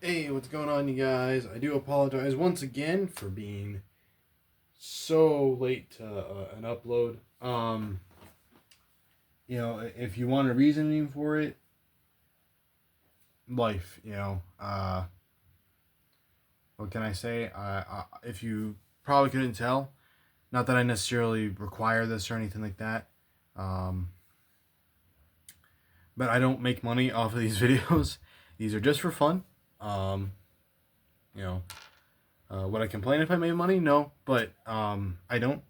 Hey, what's going on, you guys? I do apologize once again for being so late to an upload. If you want a reasoning for it, life. What can I say? If you probably couldn't tell, not that I necessarily require this or anything like that. Um, but I don't make money off of these videos. These are just for fun. Um, you know, would I complain if I made money? No, but I don't.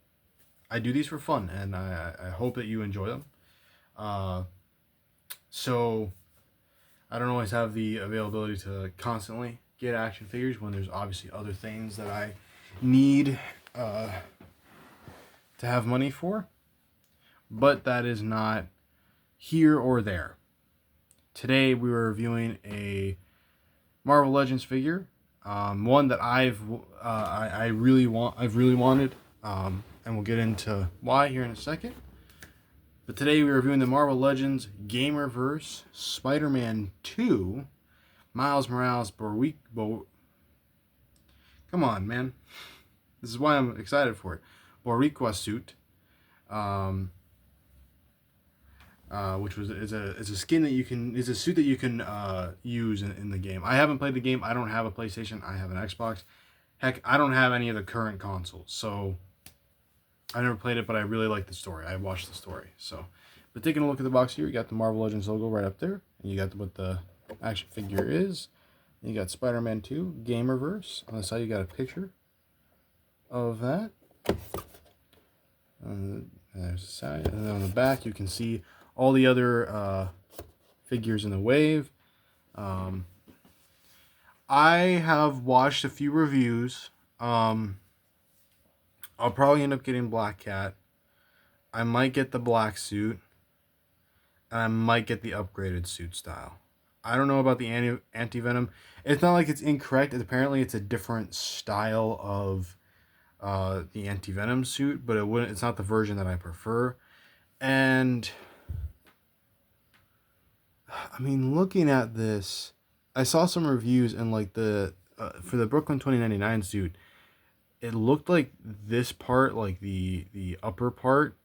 I do these for fun, and I hope that you enjoy them. Uh, so I don't always have the availability to constantly get action figures when there's obviously other things that I need to have money for. But that is not here or there. Today we were reviewing a Marvel Legends figure, one that I've really wanted, and we'll get into why here in a second. But today we're reviewing the Marvel Legends Gamerverse Spider-Man 2 Miles Morales Come on, man. This is why I'm excited for it. Boricua suit, which is a skin that you can is a suit that you can use in the game. I haven't played the game. I don't have a PlayStation. I have an Xbox. Heck, I don't have any of the current consoles. So I never played it, but I really like the story. I watched the story. So, but taking a look at the box here, you got the Marvel Legends logo right up there, and you got what the action figure is. You got Spider-Man 2 Gamerverse. On the side, you got a picture of that. There's the side, and then on the back, you can see all the other figures in the wave. I have watched a few reviews. I'll probably end up getting Black Cat. I might get the black suit. And I might get the upgraded suit style. I don't know about the anti-venom. It's not like it's incorrect. Apparently, it's a different style of the anti-venom suit, but it's not the version that I prefer. And I mean, looking at this, I saw some reviews and like for the Brooklyn 2099 suit, it looked like this part, like the upper part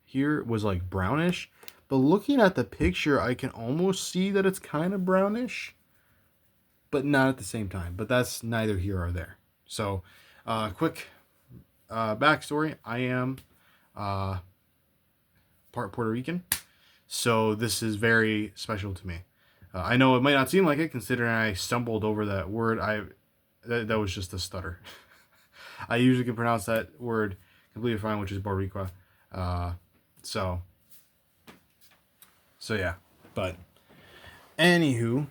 here, was like brownish. But looking at the picture, I can almost see that it's kind of brownish, but not at the same time. But that's neither here or there. So, quick backstory. I am part Puerto Rican, so this is very special to me. I know it might not seem like it, considering I stumbled over that word. That was just a stutter. I usually can pronounce that word completely fine, which is Boricua. So yeah, but anywho,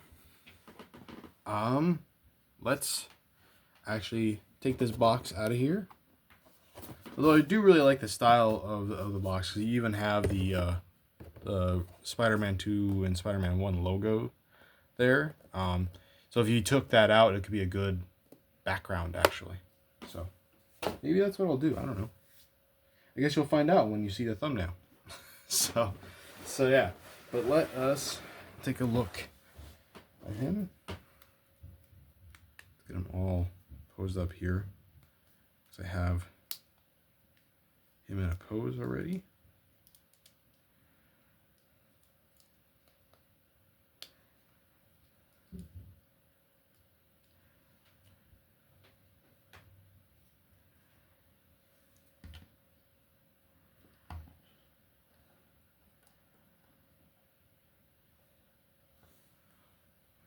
let's actually take this box out of here. Although I do really like the style of the box, because you even have the Spider-Man 2 and Spider-Man 1 logo there. So if you took that out, it could be a good background, actually. So maybe that's what I'll do. I don't know. I guess you'll find out when you see the thumbnail. so yeah. But let us take a look at him. Let's get him all posed up here, because I have him in a pose already.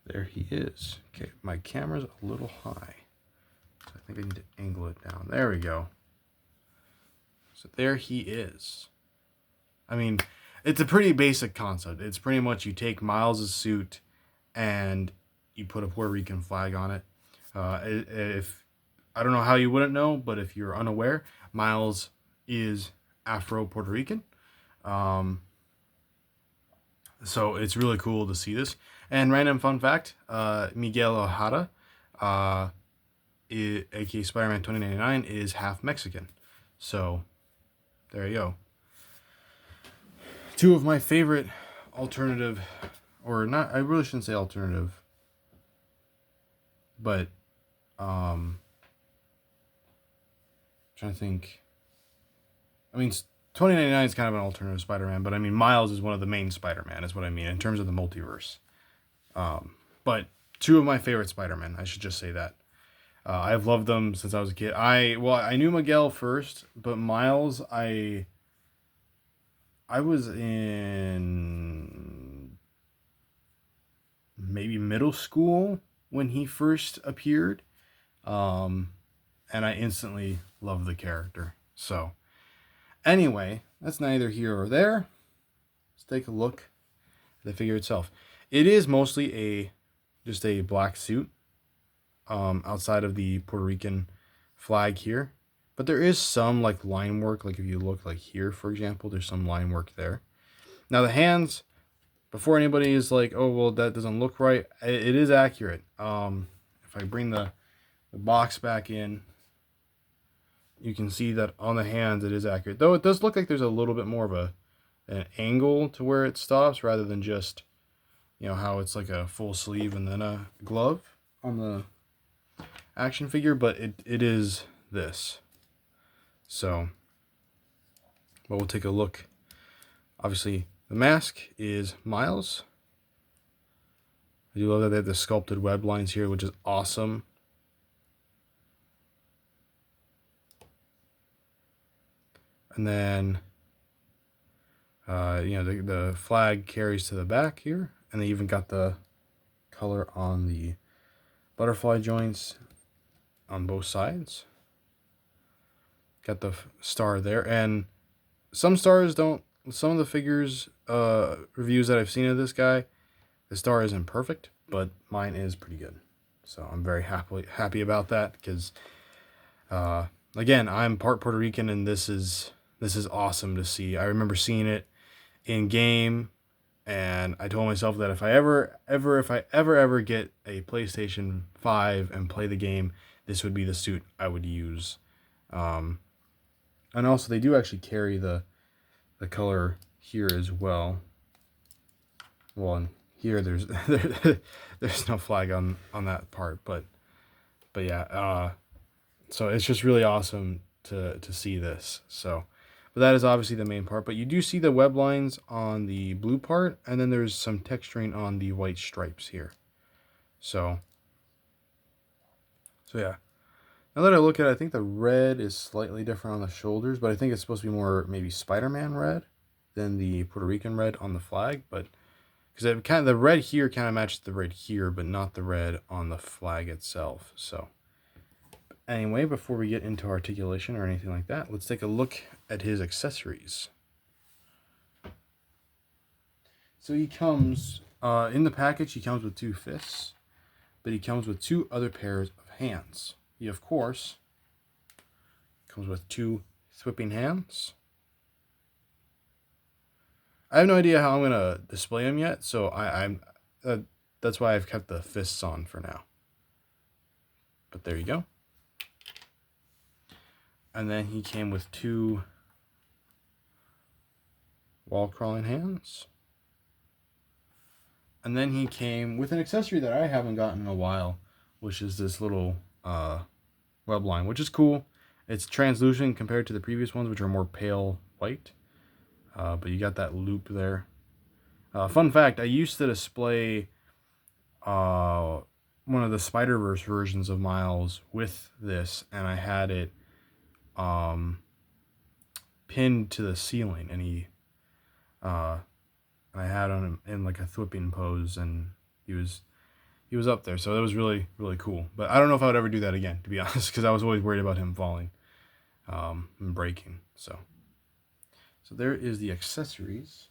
There he is. Okay, my camera's a little high, so I think I need to angle it down. There we go. So there he is. I mean, it's a pretty basic concept. It's pretty much you take Miles' suit and you put a Puerto Rican flag on it. If I don't know how you wouldn't know, but if you're unaware, Miles is Afro-Puerto Rican. So it's really cool to see this. And random fun fact, Miguel Ojeda, aka Spider-Man 2099, is half Mexican. So there you go. Two of my favorite alternative, or not, I really shouldn't say alternative. But trying to think. I mean, 2099 is kind of an alternative Spider-Man, but I mean, Miles is one of the main Spider-Man, is what I mean, in terms of the multiverse. But two of my favorite Spider-Man, I should just say that. I've loved them since I was a kid. I knew Miguel first, but Miles, I was in maybe middle school when he first appeared. And I instantly loved the character. So, anyway, that's neither here or there. Let's take a look at the figure itself. It is mostly just a black suit, outside of the Puerto Rican flag here. But there is some like line work, like if you look like here, for example, there's some line work there. Now the hands, before anybody is like, oh, well, that doesn't look right, it is accurate. If I bring the box back in, you can see that on the hands it is accurate. Though it does look like there's a little bit more of an angle to where it stops rather than just, you know, how it's like a full sleeve and then a glove on the action figure, but it is this. So, but we'll take a look. Obviously, the mask is Miles. I do love that they have the sculpted web lines here, which is awesome. And then, you know, the flag carries to the back here. And they even got the color on the butterfly joints on both sides. Got the star there. And some stars don't, some of the figures, reviews that I've seen of this guy, the star isn't perfect, but mine is pretty good. So I'm very happy about that because, again, I'm part Puerto Rican and this is awesome to see. I remember seeing it in game, and I told myself that if I ever get a PlayStation 5 and play the game, this would be the suit I would use. And also they do actually carry the color here as well. Well, and here there's there's no flag on that part, but yeah, so it's just really awesome to see this. So, but that is obviously the main part. But you do see the web lines on the blue part, and then there's some texturing on the white stripes here. So yeah. Now that I look at it, I think the red is slightly different on the shoulders, but I think it's supposed to be more maybe Spider-Man red than the Puerto Rican red on the flag. But because it kind of, the red here kind of matches the red here, but not the red on the flag itself. So anyway, before we get into articulation or anything like that, let's take a look at his accessories. So he comes, in the package, he comes with 2 fists, but he comes with 2 other pairs of hands. He, of course, comes with 2 whipping hands. I have no idea how I'm going to display them yet, so that's why I've kept the fists on for now. But there you go. And then he came with 2 wall crawling hands. And then he came with an accessory that I haven't gotten in a while, which is this little web line, which is cool. It's translucent compared to the previous ones, which are more pale white. But you got that loop there. Fun fact, I used to display one of the Spider-Verse versions of Miles with this, and I had it pinned to the ceiling, and I had him in like a thwipping pose, and he was up there, so that was really, really cool. But I don't know if I would ever do that again, to be honest, because I was always worried about him falling and breaking. So there is the accessories.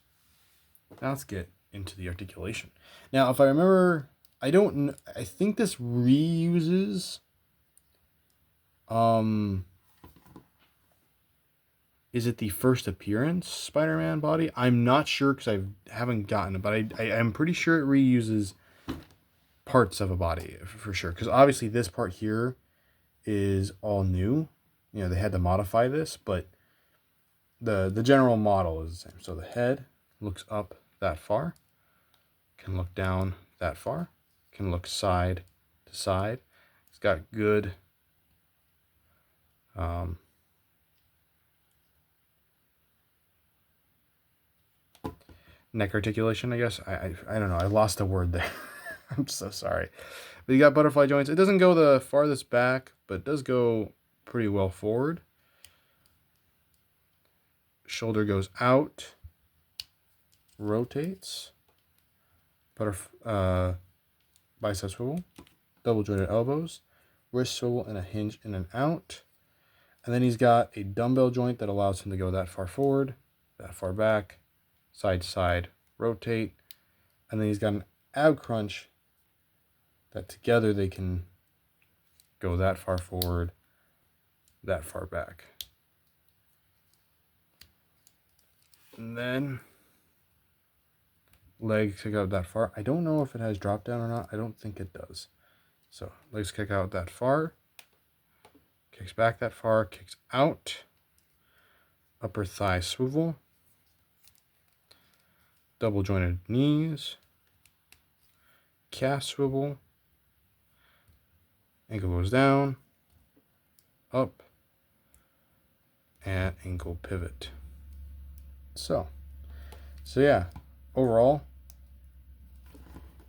Now let's get into the articulation. Now, if I remember, I think this reuses is it the first appearance Spider-Man body? I'm not sure because I haven't gotten it, but I'm pretty sure it reuses parts of a body for sure. Because obviously this part here is all new. You know, they had to modify this, but the general model is the same. So the head looks up that far, can look down that far, can look side to side, got good neck articulation, I guess. I don't know. I lost a word there. I'm so sorry. But you got butterfly joints. It doesn't go the farthest back, but it does go pretty well forward. Shoulder goes out, rotates, bicep swivel, double jointed elbows, wrist swivel, and a hinge in and out. And then he's got a dumbbell joint that allows him to go that far forward, that far back, side to side, rotate. And then he's got an ab crunch that together they can go that far forward, that far back. And then legs kick out that far. I don't know if it has drop down or not. I don't think it does. So legs kick out that far, kicks back that far, kicks out, upper thigh swivel, double jointed knees, calf swivel, ankle goes down, up, and ankle pivot. So yeah, overall,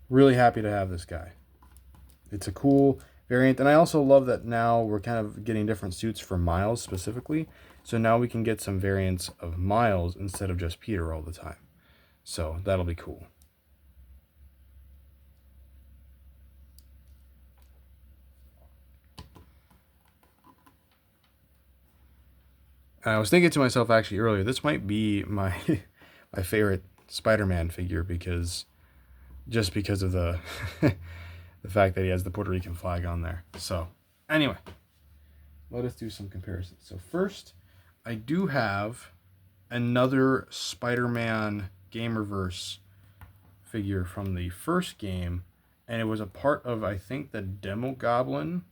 really happy to have this guy. It's a cool variant, and I also love that now we're kind of getting different suits for Miles specifically. So now we can get some variants of Miles instead of just Peter all the time. So that'll be cool. And I was thinking to myself actually earlier, this might be my my favorite Spider-Man figure because of the the fact that he has the Puerto Rican flag on there. So anyway, let us do some comparisons. So first, I do have another Spider-Man Gamerverse figure from the first game, and it was a part of, I think, the Demo Goblin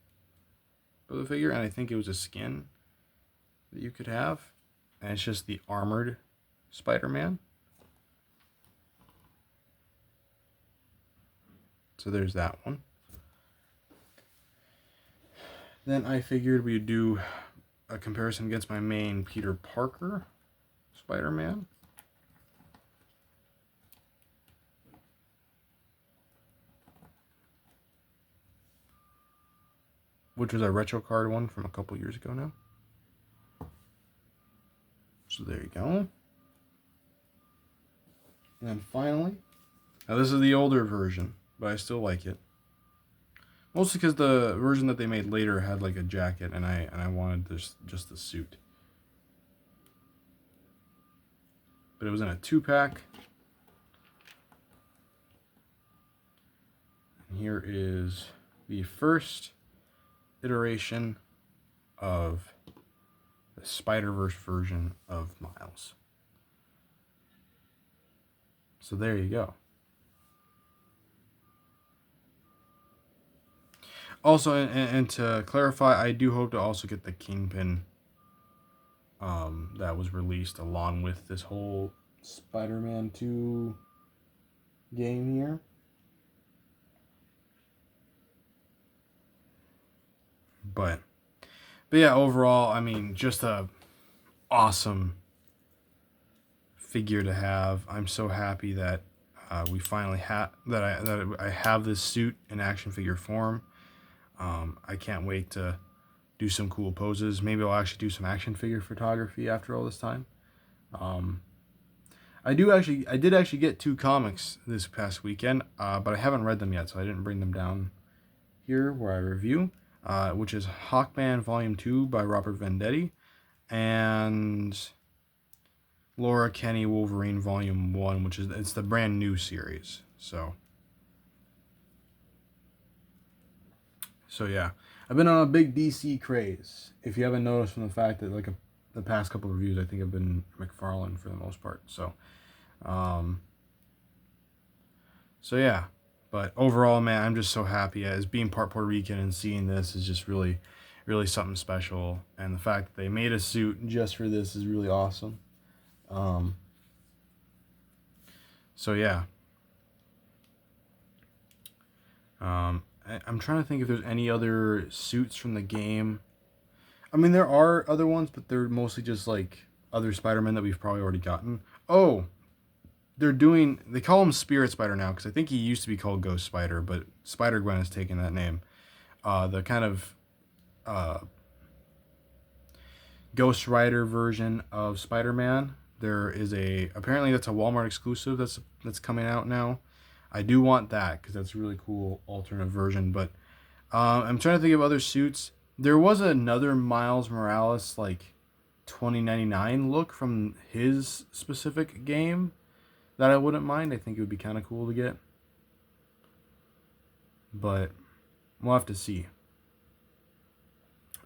of the figure, and I think it was a skin that you could have, and it's just the armored Spider-Man. So there's that one. Then I figured we'd do a comparison against my main Peter Parker Spider-Man. Which was a retro card one from a couple years ago now. So there you go. And then finally, now this is the older version, but I still like it. Mostly because the version that they made later had like a jacket, and I wanted this just the suit. But it was in a 2-pack. And here is the first iteration of the Spider-Verse version of Miles. So there you go. Also, and to clarify, I do hope to also get the Kingpin that was released along with this whole Spider-Man 2 game here. But yeah, overall, I mean, just a awesome figure to have. I'm so happy that we finally have that I have this suit in action figure form. I can't wait to do some cool poses. Maybe I'll actually do some action figure photography after all this time. I did actually get 2 comics this past weekend, but I haven't read them yet, so I didn't bring them down here where I review, which is Hawkman Volume 2 by Robert Venditti, and Laura Kenny Wolverine Volume 1, which is it's the brand new series. So yeah, I've been on a big DC craze. If you haven't noticed from the fact that the past couple of reviews, I think have been McFarlane for the most part. So yeah, but overall, man, I'm just so happy as being part Puerto Rican and seeing this is just really, really something special. And the fact that they made a suit just for this is really awesome. So yeah. I'm trying to think if there's any other suits from the game. I mean, there are other ones, but they're mostly just like other Spider-Man that we've probably already gotten. Oh, they call him Spirit Spider now, because I think he used to be called Ghost Spider, but Spider-Gwen has taken that name. The kind of uh, Ghost Rider version of Spider-Man. There is apparently that's a Walmart exclusive that's coming out now. I do want that because that's a really cool alternate version. But I'm trying to think of other suits. There was another Miles Morales like 2099 look from his specific game that I wouldn't mind. I think it would be kind of cool to get. But we'll have to see.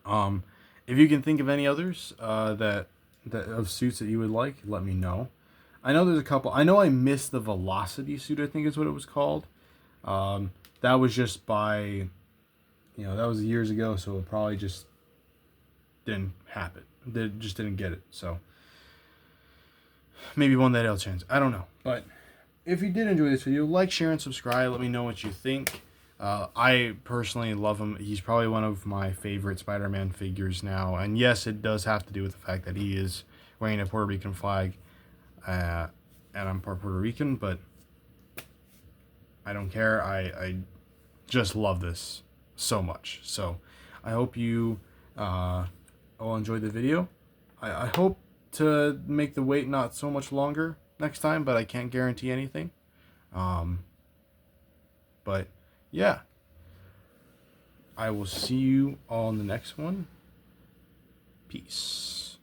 If you can think of any others that of suits that you would like, let me know. I know there's a couple. I know I missed the Velocity suit, I think is what it was called. That was just by, that was years ago, so it probably just didn't happen. They just didn't get it. So maybe one day I'll chance. I don't know. But if you did enjoy this video, like, share, and subscribe. Let me know what you think. I personally love him. He's probably one of my favorite Spider-Man figures now. And yes, it does have to do with the fact that he is wearing a Puerto Rican flag. And I'm part Puerto Rican, but I don't care. I just love this so much. So I hope you all enjoyed the video. I hope to make the wait not so much longer next time, but I can't guarantee anything. But yeah, I will see you all in the next one. Peace.